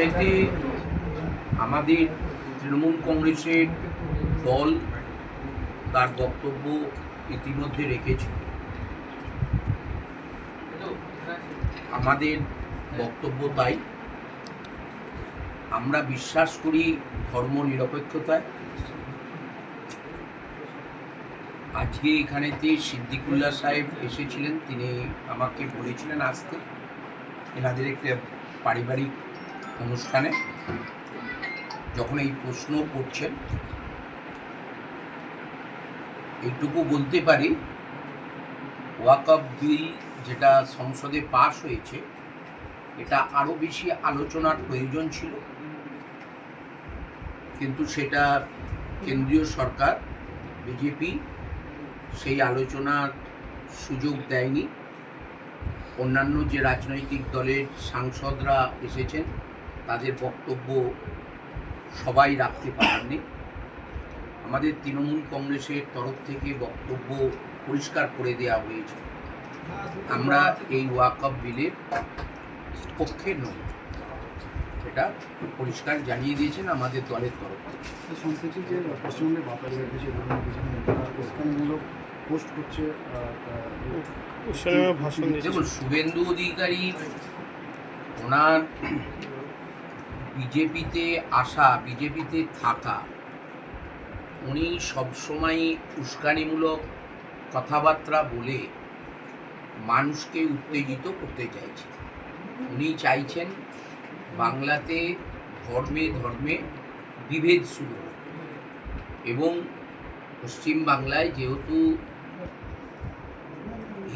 এতে আমাদের তৃণমূল কংগ্রেসের দল তার বক্তব্য ইতিমধ্যে রেখেছে। আমাদের বক্তব্য তাই, আমরা বিশ্বাস করি ধর্ম নিরপেক্ষতায়। আজকে এখানেতে সিদ্দিকুল্লাহ সাহেব এসেছিলেন, তিনি আমাকে বলেছিলেন আসতে এনাদের একটা পারিবারিক অনুষ্ঠানে। যখন এই প্রশ্ন করছেন, এইটুকু বলতে পারি, ওয়াকফ বিল যেটা সংসদে পাশ হয়েছে, এটা আরও বেশি আলোচনার প্রয়োজন ছিল, কিন্তু সেটা কেন্দ্রীয় সরকার বিজেপি সেই আলোচনার সুযোগ দেয়নি। অন্যান্য যে রাজনৈতিক দলের সাংসদরা এসেছেন তাদের বক্তব্য সবাই রাখতে পারেননি। আমাদের তৃণমূল কংগ্রেসের তরফ থেকে বক্তব্য পরিষ্কার করে দেওয়া হয়েছে, আমরা এই ওয়াকফ বিলের পক্ষে নই, এটা পরিষ্কার জানিয়ে দিয়েছেন আমাদের দলের তরফ থেকে। শুনতেছি যে পশ্চিমবঙ্গে বাতাসের কিছু প্রস্তাবমূলক পোস্ট করছে, দেখুন, শুভেন্দু অধিকারী ওনার বিজেপিতে আসা, বিজেপিতে থাকা, উনি সবসময় উস্কানিমূলক কথাবার্তা বলে মানুষকে উত্তেজিত করতে চাইছেন। উনি চাইছেন বাংলাতে ধর্মে ধর্মে বিভেদ শুরু হোক, এবং পশ্চিম বাংলায় যেহেতু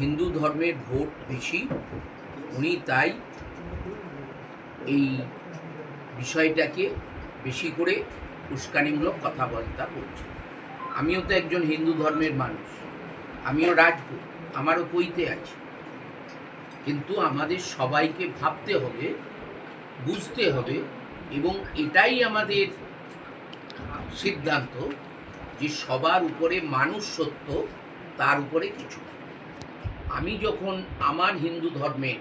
হিন্দু ধর্মের ভোট বেশি, উনি তাই এই বিষয়টাকে বেশি করে উস্কানিমূলক কথাবার্তা বলছেন। আমিও তো একজন হিন্দু ধর্মের মানুষ, আমিও রাজপুত, আমারও পৈতে আছে, কিন্তু আমাদের সবাইকে ভাবতে হবে, বুঝতে হবে, এবং এটাই আমাদের সিদ্ধান্ত যে সবার উপরে মানুষ সত্য, তার উপরে কিছু। আমি যখন আমার হিন্দু ধর্মের